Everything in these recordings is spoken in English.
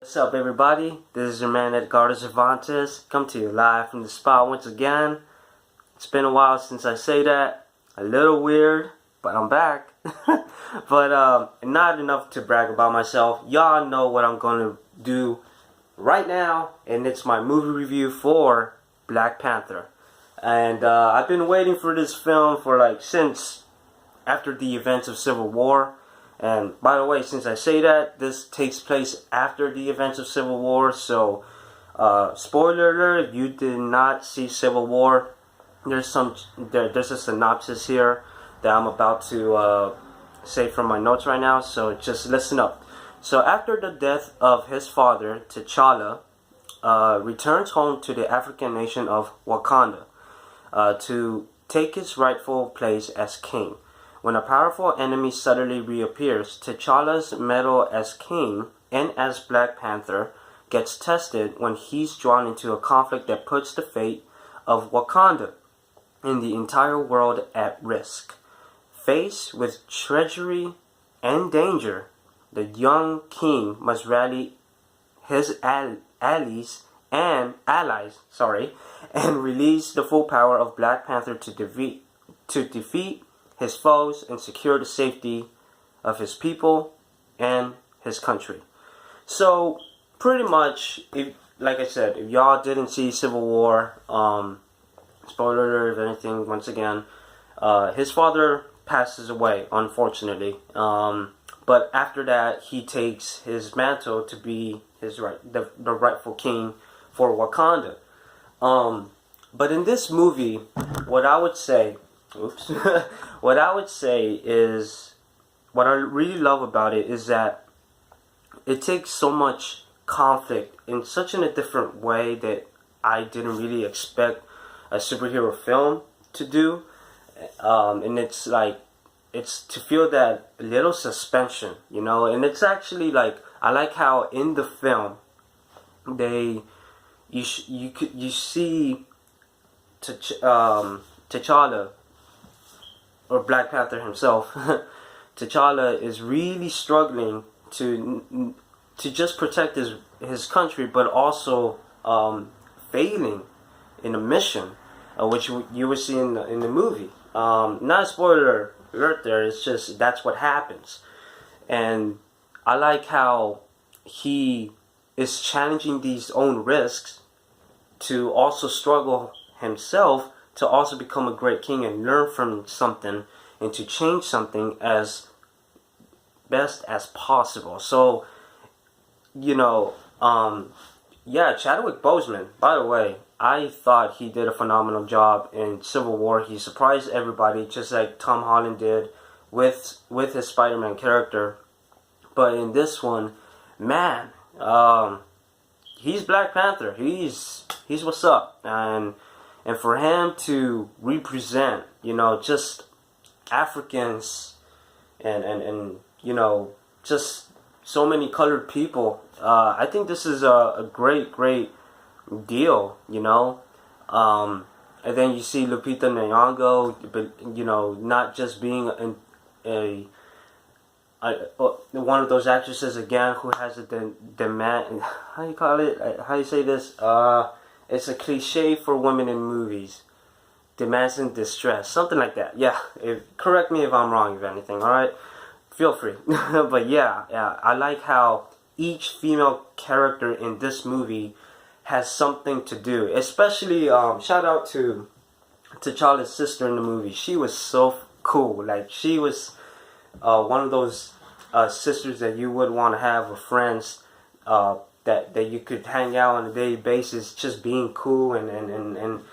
What's up, everybody? This is your man Edgar Cervantes. Come to you live from the spot once again. It's been a while since I say that. A little weird, but I'm back. But not enough to brag about myself. Y'all know what I'm going to do right now, and it's my movie review for Black Panther. And I've been waiting for this film for since after the events of Civil War. And by the way, since I say that, this takes place after the events of Civil War, so spoiler alert, if you did not see Civil War, there's a synopsis here that I'm about to say from my notes right now, so just listen up. So after the death of his father, T'Challa returns home to the African nation of Wakanda to take his rightful place as king. When a powerful enemy suddenly reappears, T'Challa's mettle as king and as Black Panther gets tested when he's drawn into a conflict that puts the fate of Wakanda and the entire world at risk. Faced with treachery and danger, the young king must rally his allies and release the full power of Black Panther to defeat his foes and secure the safety of his people and his country. So pretty much, like I said, if y'all didn't see Civil War, spoiler alert, if anything, once again, his father passes away, unfortunately. But after that, he takes his mantle to be the rightful king for Wakanda. But in this movie, what I would say is, what I really love about it is that it takes so much conflict in such a different way that I didn't really expect a superhero film to do. And it's to feel that little suspension, and it's actually I like how in the film you see T'Challa, or Black Panther himself, T'Challa is really struggling to just protect his country, but also failing in a mission, which you will see in the movie. Not a spoiler alert there, it's just that's what happens. And I like how he is challenging these own risks to also struggle himself, to also become a great king and learn from something and to change something as best as possible. So, Chadwick Boseman, by the way, I thought he did a phenomenal job in Civil War. He surprised everybody, just like Tom Holland did with his Spider-Man character. But in this one, man, he's Black Panther. He's what's up. And for him to represent, just Africans and just so many colored people, I think this is a great deal, and then you see Lupita Nyong'o, but not just being one of those actresses again who has a demand. How you call it? How you say this? It's a cliche for women in movies. Demands in distress, something like that. Yeah, correct me if I'm wrong, if anything. All right, feel free. But yeah, I like how each female character in this movie has something to do. Especially shout out to T'Challa's sister in the movie. She was so cool. She was one of those sisters that you would want to have with friends, that you could hang out on a daily basis, just being cool and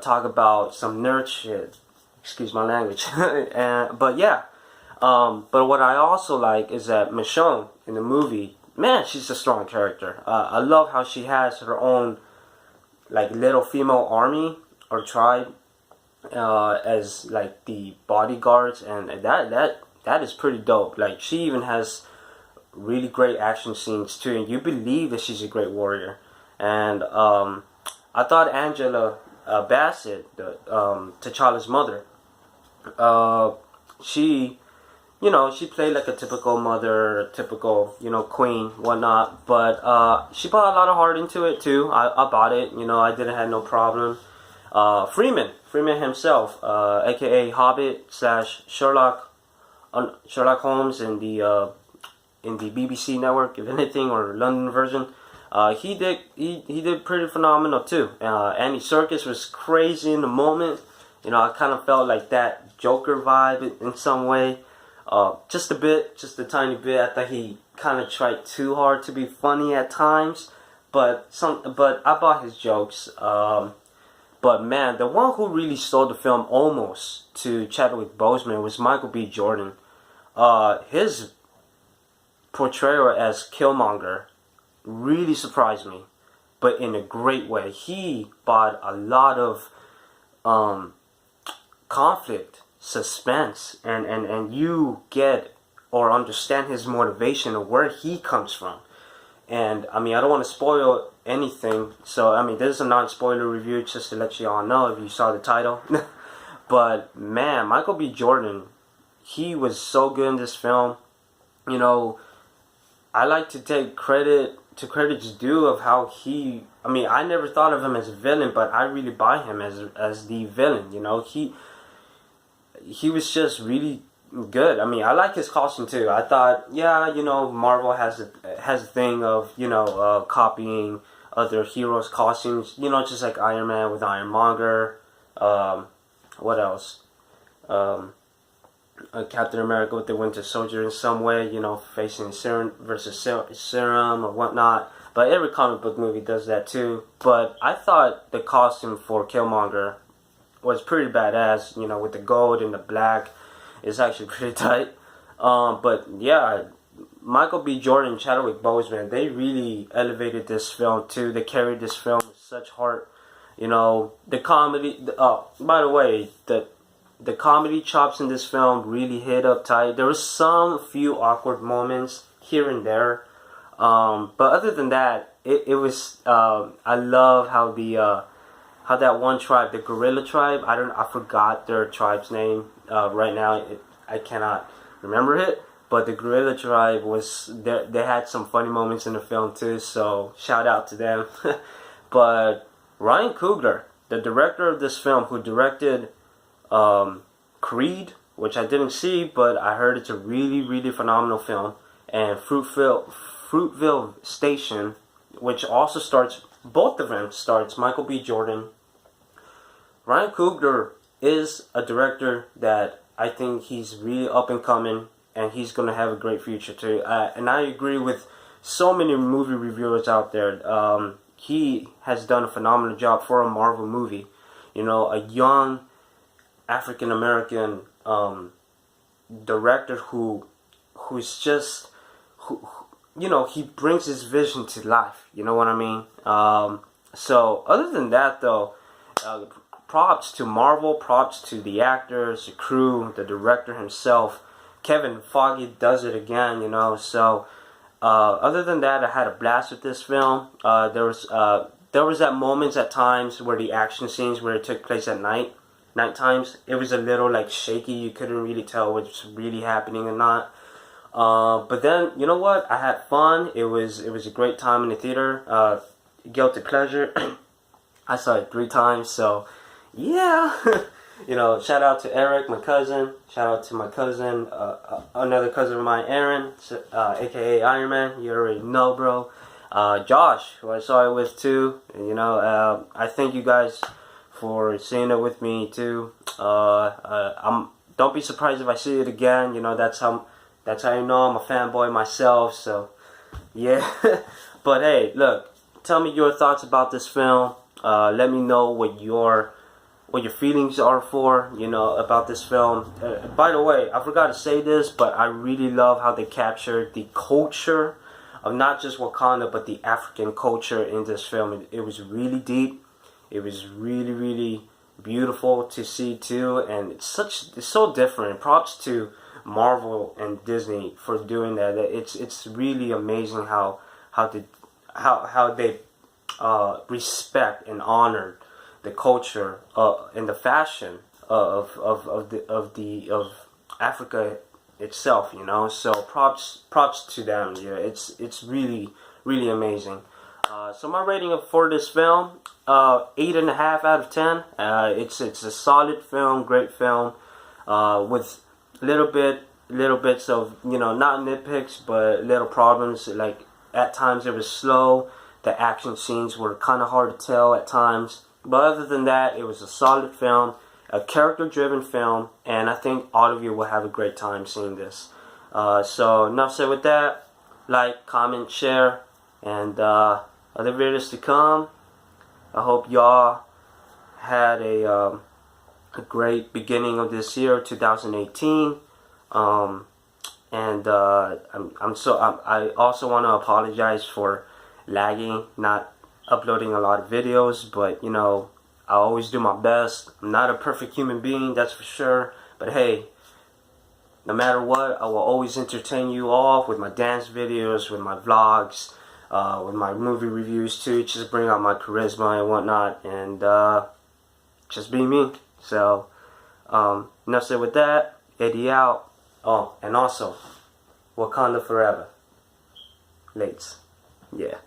talk about some nerd shit. Excuse my language. But what I also like is that Michonne in the movie, man, she's a strong character. I love how she has her own little female army or tribe as the bodyguards, and that is pretty dope. She even has really great action scenes too, and you believe that she's a great warrior. And I thought Angela Bassett, T'Challa's mother, she you know, she played like a typical mother, a typical, you know, queen, whatnot. But she put a lot of heart into it too. I bought it. You know, I didn't have no problem. Freeman himself, aka Hobbit slash Sherlock Holmes in the BBC network, if anything, or London version. He did pretty phenomenal too. Andy Serkis was crazy in the moment. You know, I kind of felt like that Joker vibe in some way. Just a bit, just a tiny bit. I thought he kind of tried too hard to be funny at times, but I bought his jokes. But man, the one who really stole the film almost to Chadwick Boseman was Michael B. Jordan. His portrayal as Killmonger really surprised me, but in a great way. He brought a lot of conflict, suspense, and you get or understand his motivation of where he comes from. And I mean, I don't want to spoil anything, so I mean, this is a non-spoiler review just to let you all know if you saw the title. But man, Michael B. Jordan, he was so good in this film. You know, I like to take credit's due of how he. I mean, I never thought of him as a villain, but I really buy him as the villain. You know, he was just really good. I mean, I like his costume too. I thought, yeah, you know, Marvel has a thing of, you know, copying other heroes' costumes. You know, just like Iron Man with Ironmonger. What else? Captain America with the Winter Soldier in some way. You know, facing Serum versus Serum or whatnot. But every comic book movie does that too. But I thought the costume for Killmonger was pretty badass. You know, with the gold and the black. It's actually pretty tight. But yeah, Michael B. Jordan, Chadwick Boseman, they really elevated this film too. They carried this film with such heart. You know, the comedy. By the way, the comedy chops in this film really hit up tight. There was some few awkward moments here and there. But other than that, it was. I love how that one tribe, the gorilla tribe. I forgot their tribe's name. Right now, I cannot remember it, but the gorilla tribe was there. They had some funny moments in the film too, so shout out to them. But Ryan Coogler, the director of this film, who directed Creed, which I didn't see, but I heard it's a really, really phenomenal film, and Fruitvale Station, which also starts, both of them starts Michael B. Jordan. Ryan Coogler is a director that I think he's really up and coming, and he's going to have a great future too. And I agree with so many movie reviewers out there. He has done a phenomenal job for a Marvel movie. You know, a young African American director who's just you know, he brings his vision to life. You know what I mean? So other than that though. Props to Marvel, props to the actors, the crew, the director himself. Kevin Feige does it again, you know. So, other than that, I had a blast with this film. There was at moments at times where the action scenes where it took place at night times, it was a little like shaky. You couldn't really tell what's really happening or not. But then, you know what? I had fun. It was a great time in the theater. Guilty pleasure. I saw it 3 times, so. Yeah, you know, shout out to Eric, my cousin. Shout out to my cousin, another cousin of mine, Aaron, aka Iron Man. You already know, bro. Josh, who I saw it with too. You know, I thank you guys for seeing it with me too. Don't be surprised if I see it again. You know, that's how you know I'm a fanboy myself. So, yeah. But hey, look, tell me your thoughts about this film. Let me know what your feelings are about this film. By the way, I forgot to say this, but I really love how they captured the culture of not just Wakanda, but the African culture in this film. It was really deep. It was really, really beautiful to see too, and it's so different. Props to Marvel and Disney for doing that. It's really amazing how they respect and honor the culture and the fashion of Africa itself, you know. So props to them. Yeah, it's really amazing. So my rating for this film, 8.5 out of 10. It's a solid film, great film, with little bits of, you know, not nitpicks, but little problems. Like at times it was slow. The action scenes were kind of hard to tell at times. But other than that, it was a solid film, a character-driven film, and I think all of you will have a great time seeing this. So enough said with that. Like, comment, share, and other videos to come. I hope y'all had a great beginning of this year, 2018. I also want to apologize for lagging, not uploading a lot of videos, but you know, I always do my best. I'm not a perfect human being, that's for sure, but hey, no matter what, I will always entertain you all with my dance videos, with my vlogs, with my movie reviews too. Just bring out my charisma and whatnot, and just be me. So enough said with that. Eddy out. Oh, and also, Wakanda forever. Lates. Yeah.